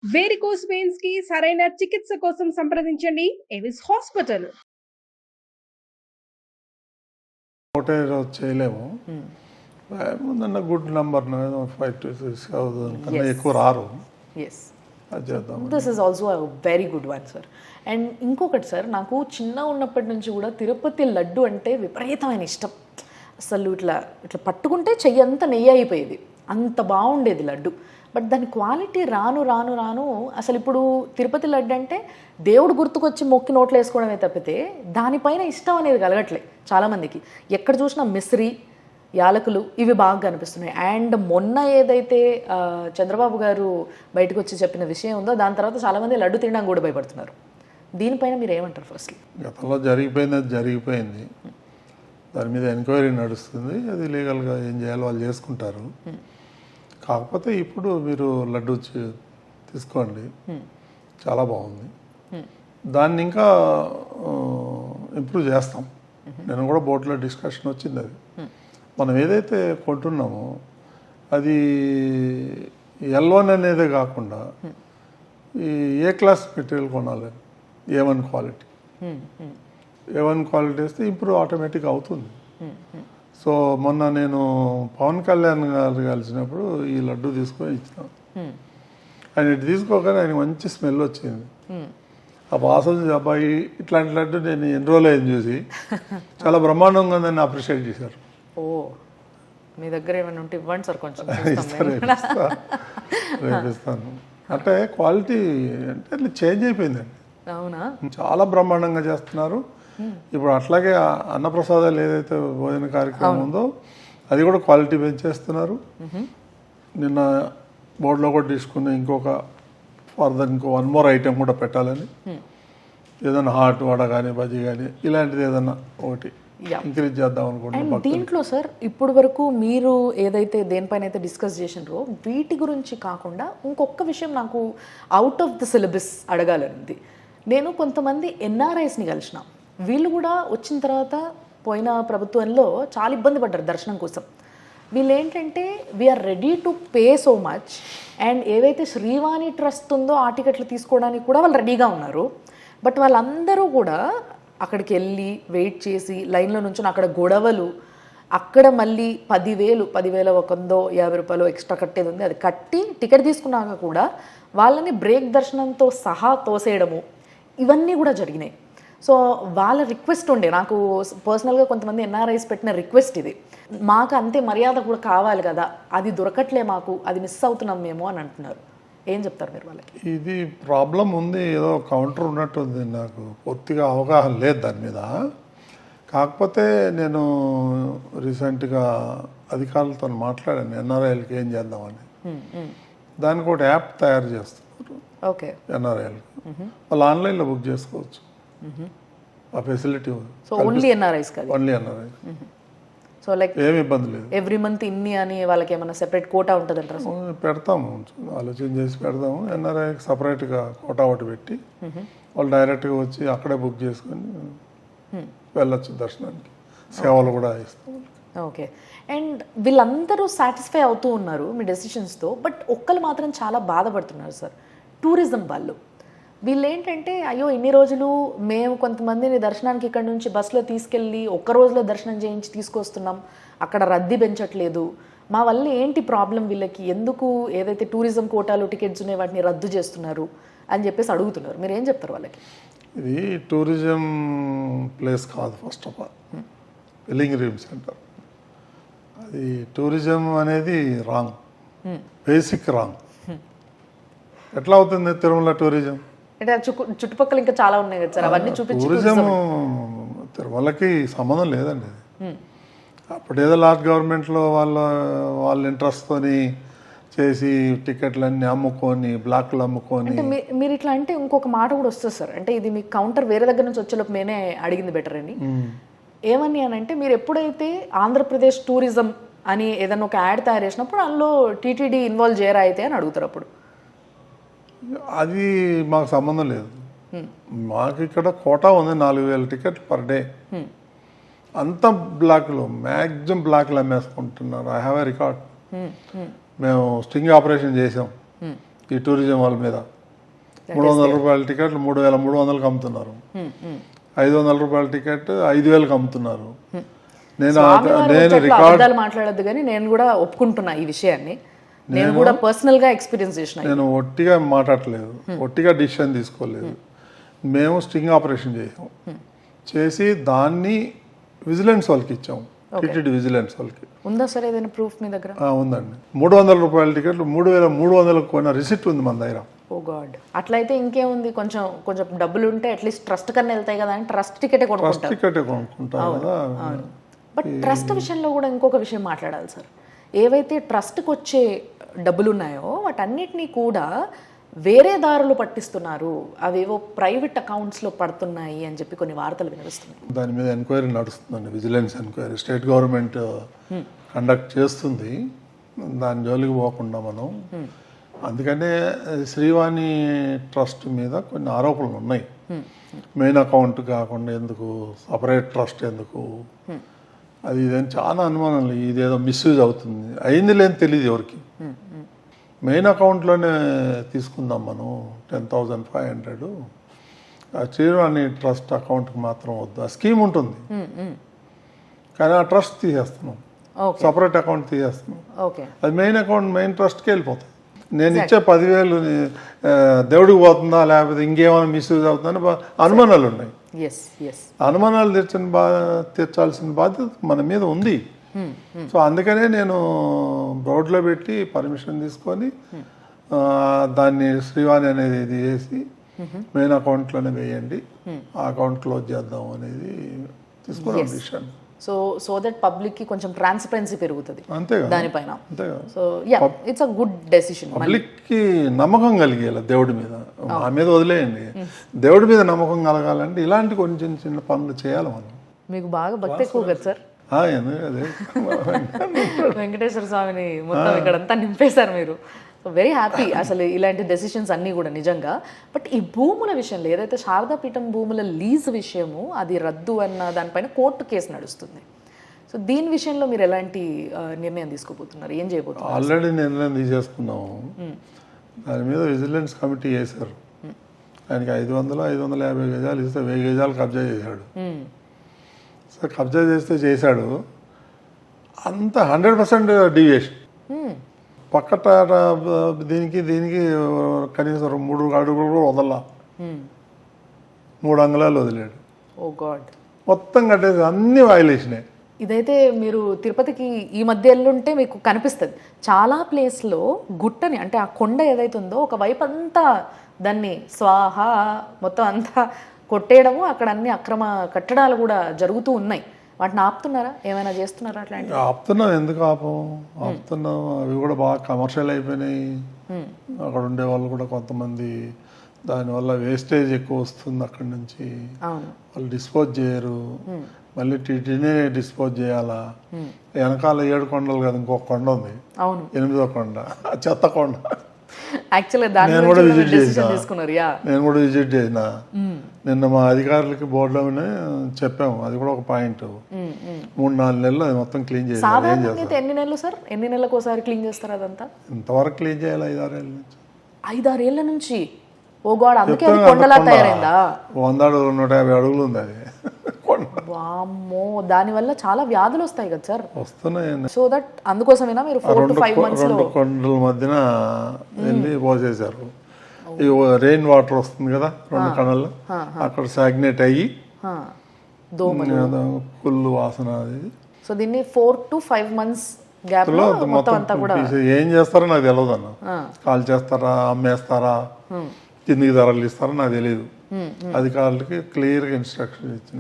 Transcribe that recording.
Varicose veins కి సరైన చికిత్స కోసం సంప్రదించండి ఎవిస్ హాస్పిటల్. ఒకటే రోజు చేయలేము. ముందన్న గుడ్ నెంబర్ 5 to 6,000 కన్నా ఎక్కువ రారు. ఎస్, అది చేద్దాం. This is also very good one sir. And ఇంకొకటి సార్, నాకు చిన్న ఉన్నప్పటి నుంచి కూడా తిరుపతి లడ్డు అంటే విపరీతమైన ఇష్టం. అసలు ఇట్లా ఇట్లా పట్టుకుంటే చెయ్యి అంతా నెయ్యి అయిపోయేది, అంత బాగుండేది లడ్డు. బట్ దాని క్వాలిటీ రాను రాను రాను అసలు ఇప్పుడు తిరుపతి లడ్డు అంటే దేవుడు గుర్తుకొచ్చి మొక్కి నోట్లో వేసుకోవడమే తప్పితే దానిపైన ఇష్టం అనేది కలగట్లే చాలామందికి. ఎక్కడ చూసినా మిశ్రీ, యాలకులు ఇవి బాగా కనిపిస్తున్నాయి. అండ్ మొన్న ఏదైతే చంద్రబాబు గారు బయటకు వచ్చి చెప్పిన విషయం ఉందో దాని తర్వాత చాలామంది లడ్డు తినడానికి కూడా భయపడుతున్నారు. దీనిపైన మీరు ఏమంటారు? ఫస్ట్, గతంలో జరిగిపోయింది, అది జరిగిపోయింది. దాని మీద ఎంక్వైరీ నడుస్తుంది. అది లీగల్గా ఏం చేయాలో వాళ్ళు చేసుకుంటారు. కాకపోతే ఇప్పుడు మీరు లడ్డు తీసుకోండి, చాలా బాగుంది. దాన్ని ఇంకా ఇంప్రూవ్ చేస్తాం. నేను కూడా బోర్డులో డిస్కషన్ వచ్చింది. అది మనం ఏదైతే కొంటున్నామో అది L1 అనేదే కాకుండా ఈ ఏ క్లాస్ మెటీరియల్ కొనాలి, A1 క్వాలిటీ. A1 క్వాలిటీ వేస్తే ఇంప్రూవ్ ఆటోమేటిక్ అవుతుంది. సో మొన్న నేను పవన్ కళ్యాణ్ గారు కలిసినప్పుడు ఈ లడ్డు తీసుకొని ఇచ్చిన, ఆయన ఇటు తీసుకోగానే ఆయన మంచి స్మెల్ వచ్చింది. ఆ వాసన అబ్బాయి ఇట్లాంటి లడ్డు నేను ఎన్ని రోజులు అయింది చూసి, చాలా బ్రహ్మాండంగా ఉందని అప్రిషియేట్ చేశారు. ఓ, మీ దగ్గర ఏమైనా ఉంటే ఇవ్వండి సార్, కొంచెం రేపిస్తాను. అంటే క్వాలిటీ అంటే అట్లా చేంజ్ అయిపోయిందండి. అవునా, చాలా బ్రహ్మాండంగా చేస్తున్నారు. ఇప్పుడు అట్లాగే అన్నప్రసాదాలు ఏదైతే భోజన కార్యక్రమం ఉందో అది కూడా క్వాలిటీ పెంచేస్తున్నారు. నిన్న బోర్డులో కూడా తీసుకుని ఇంకొక ఫర్దర్ ఇంకో 1 more ఐటెం కూడా పెట్టాలని, ఏదైనా హాట్ వడ కానీ బజ్జీ కానీ ఇలాంటిది ఏదన్నా ఒకటి ఇంక్రీజ్ చేద్దాం అనుకుంటున్నాం. దీంట్లో సార్ ఇప్పుడు వరకు మీరు ఏదైతే దేనిపైన అయితే డిస్కస్ చేసినారో వీటి గురించి కాకుండా ఇంకొక విషయం నాకు అవుట్ ఆఫ్ ద సిలబస్ అడగాలనుంది. నేను కొంతమంది NRIsని కలిసిన, వీళ్ళు కూడా వచ్చిన తర్వాత పోయిన ప్రభుత్వంలో చాలా ఇబ్బంది పడ్డారు దర్శనం కోసం. వీళ్ళు ఏంటంటే we are ready to pay so much, and ఏవైతే శ్రీవాణి ట్రస్ట్ ఉందో ఆ టికెట్లు తీసుకోవడానికి కూడా వాళ్ళు రెడీగా ఉన్నారు. బట్ వాళ్ళందరూ కూడా అక్కడికి వెళ్ళి వెయిట్ చేసి లైన్లో నుంచి అక్కడ గొడవలు, అక్కడ మళ్ళీ 10,000 ఒకందో 50 రూపాయలు ఎక్స్ట్రా కట్టేది ఉంది, అది కట్టి టికెట్ తీసుకున్నాక కూడా వాళ్ళని బ్రేక్ దర్శనంతో సహా తోసేయడము ఇవన్నీ కూడా జరిగినాయి. సో వాళ్ళ రిక్వెస్ట్ ఉండే, నాకు పర్సనల్గా కొంతమంది NRIs పెట్టిన రిక్వెస్ట్ ఇది, మాకు అంతే మర్యాద కూడా కావాలి కదా, అది దొరకట్లే మాకు, అది మిస్ అవుతున్నాం మేము అని అంటున్నారు. ఏం చెప్తారు మీరు వాళ్ళకి? ఇది ప్రాబ్లం ఉంది, ఏదో కౌంటర్ ఉన్నట్టుంది. నాకు పూర్తిగా అవగాహన లేదు దాని మీద. కాకపోతే నేను రీసెంట్గా అధికారులతో మాట్లాడాను, NRIలకి ఏం చేద్దామని. దానికి ఒక యాప్ తయారు చేస్తున్నారు. ఓకే, NRIలకి వాళ్ళు ఆన్లైన్లో బుక్ చేసుకోవచ్చు. ఆ ఫెసిలిటీ సో ఓన్లీ NRIs కాదు, ఓన్లీ NRIs. సో లైక్ ఏమి ఇబ్బంది లేదు. ఎవ్రీ మంత్ ఇన్ని అని వాళ్ళకి ఏమైనా సెపరేట్ కోటా ఉంటుంది అంటారు? పెడతాము, ఆలోచన చేసి పెడతాము. NRIకి సపరేట్గా కోటా ఒకటి పెట్టి వాళ్ళు డైరెక్ట్గా వచ్చి అక్కడే బుక్ చేసుకొని వెళ్ళొచ్చు దర్శనానికి. సేవలు కూడా ఇస్తాం. ఓకే, అండ్ వీళ్ళందరూ సాటిస్ఫై అవుతూ ఉన్నారు మీ డెసిషన్స్తో, బట్ ఒక్కరు మాత్రం చాలా బాధపడుతున్నారు సార్, టూరిజం వాళ్ళు. వీళ్ళు ఏంటంటే అయ్యో ఇన్ని రోజులు మేము కొంతమందిని దర్శనానికి ఇక్కడ నుంచి బస్సులో తీసుకెళ్ళి ఒక్క రోజులో దర్శనం చేయించి తీసుకొస్తున్నాం, అక్కడ రద్దీ పెంచట్లేదు, మా వల్ల ఏంటి ప్రాబ్లం, వీళ్ళకి ఎందుకు ఏదైతే టూరిజం కోటాలు టికెట్స్ ఉన్నాయి వాటిని రద్దు చేస్తున్నారు అని చెప్పేసి అడుగుతున్నారు. మీరు ఏం చెప్తారు వాళ్ళకి? ఇది టూరిజం ప్లేస్ కాదు. First of all pilgrim centre, అది టూరిజం అనేది రాంగ్, బేసిక్ రాంగ్. ఎట్లా అవుతుంది తిరుమల టూరిజం? అంటే చుట్టుపక్కల ఇంకా చాలా ఉన్నాయి కదా సార్, అవన్నీ చూపించి. టూరిజం తిరుమలకి సంబంధం లేదండి. అప్పుడేదో లాస్ట్ గవర్నమెంట్లో వాళ్ళ ఇంట్రెస్ట్తోని చేసి టికెట్లన్నీ అమ్ముకొని బ్లాక్లు అమ్ముకొని. అంటే మీరు ఇట్లా అంటే ఇంకొక మాట కూడా వస్తుంది సార్, అంటే ఇది మీ కౌంటర్ వేరే దగ్గర నుంచి వచ్చేలోపు నేనే అడిగింది బెటర్ అని. ఏమని అని అంటే మీరు ఎప్పుడైతే ఆంధ్రప్రదేశ్ టూరిజం అని ఏదైనా ఒక యాడ్ తయారు చేసినప్పుడు అందులో TTD ఇన్వాల్వ్ చేయరా అయితే అని అడుగుతారు. అప్పుడు అది మాకు సంబంధం లేదు. మాకు ఇక్కడ కోటా ఉంది 4,000 టికెట్లు పర్ డే. అంత బ్లాక్లో మ్యాక్సిమం బ్లాక్లు అమ్మేసుకుంటున్నారు. I have a record. మేము స్టింగ్ ఆపరేషన్ చేసాం, ఈ టూరిజం వాళ్ళ మీద 300 రూపాయల టికెట్లు 3,300కి అమ్ముతున్నారు. 500 రూపాయల టికెట్ 5,000కి అమ్ముతున్నారు. నేను రికార్డ్ అబద్ధాలు మాట్లాడద్దు కానీ నేను కూడా ఒప్పుకుంటున్నా ఈ విషయాన్ని. నేను కూడా పర్సనల్ గా ఎక్స్పీరియన్స్ చేసిన. నేను ఒట్టిగా మాట్లాడలేదు, ఒట్టిగా డిసిషన్ తీసుకోలేదు. మేము స్టింగ్ ఆపరేషన్ చేసాం, చేసి దాన్ని విజిలెన్స్ వాళ్ళకి ఇచ్చాం, టిటిడి విజిలెన్స్ వాళ్ళకి. ఉందా సార్ ఏదైనా ప్రూఫ్ మీ దగ్గర? ఉందండి. 300 రూపాయల టికెట్లు 3,300కు కొన్న రిసిప్ట్ ఉంది మన దగ్గర. ఓ గాడ్, అట్లయితే ఇంకేముంది, కొంచెం కొంచెం డబ్బులు ఉంటే అట్లీస్ట్ ట్రస్ట్ కన్నా వెళ్తాయి కదా అని ట్రస్ట్ టికెటే కొనుక్కుంటారు. టికెటే కొనుక్కుంటారు కదా. బట్ ట్రస్ట్ విషయంలో కూడా ఇంకొక విషయం మాట్లాడాలి సార్. ఏవైతే ట్రస్ట్కి వచ్చే డబ్బులు ఉన్నాయో వాటన్నిటినీ కూడా వేరే దారులు పట్టిస్తున్నారు, అవేవో ప్రైవేట్ అకౌంట్స్లో పడుతున్నాయి అని చెప్పి కొన్ని వార్తలు వినిపిస్తున్నాయి. దాని మీద ఎంక్వైరీ నడుస్తుందండి, vigilance enquiry state government conduct చేస్తుంది. దాని జోలికి పోకుండా మనం, అందుకనే శ్రీవాణి ట్రస్ట్ మీద కొన్ని ఆరోపణలు ఉన్నాయి. మెయిన్ అకౌంట్ కాకుండా ఎందుకు, సపరేట్ ట్రస్ట్ ఎందుకు, అది ఇదేం చాలా అనుమానాలు. ఇదేదో మిస్యూజ్ అవుతుంది, అయింది లేని తెలియదు ఎవరికి. మెయిన్ అకౌంట్లోనే తీసుకుందాం మనం 10,500. ఆ శ్రీవాణి ట్రస్ట్ అకౌంట్కి మాత్రం వద్దు. ఆ స్కీమ్ ఉంటుంది కానీ ఆ ట్రస్ట్ తీసేస్తున్నాం, సపరేట్ అకౌంట్ తీసేస్తున్నాం. అది మెయిన్ అకౌంట్ మెయిన్ ట్రస్ట్కి వెళ్ళిపోతుంది. నేను ఇచ్చే 10,000 దేవుడికి పోతుందా లేకపోతే ఇంకేమైనా మిస్యూజ్ అవుతుందని అనుమానాలు ఉన్నాయి. అనుమానాలు తీర్చాల్సిన బాధ్యత మన మీద ఉంది. సో అందుకనే నేను బోర్డులో పెట్టి పర్మిషన్ తీసుకొని దాన్ని శ్రీవాణి అనేది ఇది చేసి మెయిన్ అకౌంట్లోనే వేయండి, ఆ అకౌంట్ క్లోజ్ చేద్దాం అనేది తీసుకున్నాం డిసిషన్. సో దట్ పబ్లిక్ కి కొంచెం ట్రాన్స్పరెన్సీ పెరుగుతుంది దానిపైన. So yeah, it's a good decision. Public కి నమ్మకం కలిగేలా దేవుడి మీద, మా మీద వదిలేయండి, దేవుడి మీద నమ్మకం కలగాలంటే ఇలాంటి కొంచెం చిన్న పనులు చేయాలి మనం. మీకు బాగా భక్తి ఎక్కువ కదా సార్. అదే వెంకటేశ్వర స్వామిని మొత్తం ఇక్కడంతా నింపేశారు మీరు. సో వెరీ హ్యాపీ అసలు ఇలాంటి డెసిషన్స్ అన్నీ కూడా నిజంగా. బట్ ఈ భూముల విషయంలో ఏదైతే శారదాపీఠం భూముల లీజ్ విషయము అది రద్దు అన్న దానిపైన కోర్టు కేసు నడుస్తుంది. సో దీని విషయంలో మీరు ఎలాంటి నిర్ణయం తీసుకోబోతున్నారు, ఏం చేయబోతున్నారు? ఆల్రెడీ నిర్ణయం తీసేసుకున్నాము. దాని మీద విజిలెన్స్ కమిటీ వేశారు. ఆయనకి 500-550 గజాలు ఇస్తే 1000 గజాలు కబ్జా చేశాడు. సో కబ్జా చేశాడు అంత 100% డీవియేషన్. పక్కట దీనికి కనీసం 3 అడుగులు కూడా వదల, 3 అంగుళాలు వదిలాడు. ఓ గాడ్, మొత్తం కట్టేసి అన్ని వాయిలేషనే. ఇదైతే మీరు తిరుపతికి ఈ మధ్య ఎల్లుంటే మీకు కనిపిస్తుంది. చాలా ప్లేస్లో గుట్టని అంటే ఆ కొండ ఏదైతే ఉందో ఒకవైపు అంతా దాన్ని స్వాహ మొత్తం అంతా కొట్టేయడము, అక్కడ అన్ని అక్రమ కట్టడాలు కూడా జరుగుతూ ఉన్నాయి. వాటిని ఆపుతున్నారా, ఏమైనా చేస్తున్నారా? అట్లాంటి ఆపుతున్నాం, ఎందుకు ఆపుతున్నాం. అవి కూడా బాగా కమర్షియల్ అయిపోయినాయి. అక్కడ ఉండే వాళ్ళు కూడా కొంతమంది దానివల్ల వేస్టేజ్ ఎక్కువ వస్తుంది అక్కడి నుంచి, వాళ్ళు డిస్పోజ్ చేయరు. మళ్ళీ టీటీనే డిస్పోజ్ చేయాలా. వెనకాల 7 కొండలు కదా, ఇంకొక కొండ ఉంది, 8వ కొండ, చెత్త కొండ. నేను కూడా విజిట్ చేసిన నిన్న మా అధికారులకి బోర్డులోనే చెప్పాము. అది కూడా ఒక పాయింట్. 3-4 నెలలు అది మొత్తం క్లీన్ చేయాలి. ఎన్ని నెలలు సార్, ఎన్ని నెలలకు ఒకసారి క్లీన్ చేస్తారు అదంతా? ఇంతవరకు క్లీన్ చేయాలి 5-6 ఏళ్ళ నుంచి. 5-6 ఏళ్ళ నుంచి? ఓ గాడ్, అందుకే అది కొండలా తయారైందా? 100 అడుగులు 150 అడుగులు ఉంది అది. వామ్మో, దాని వల్ల చాలా వ్యాధులు వస్తాయి కదా సార్? వస్తున్నాయి. సో దట్ అందుకోసమేనా మీరు 4 to 5 months 2 కొండల మధ్యన వెళ్ళి పోసేసారు. ఈ రెయిన్ వాటర్ వస్తుంది కదా 2 కణాలు, అక్కడ సాగ్నేట్ అయ్యి కుళ్ళు వాసన. అది సో దీన్ని 4 to 5 months గ్యాప్ లో మొత్తం అంతా కూడా ఏం చేస్తారో నాకు తెలియదు అన్న. కాల్ చేస్తారా, అమ్మేస్తారా, కిందికి ధరలు ఇస్తారా నాకు తెలియదు. అధికారులకి క్లియర్గా ఇన్స్ట్రక్షన్ ఇచ్చిన.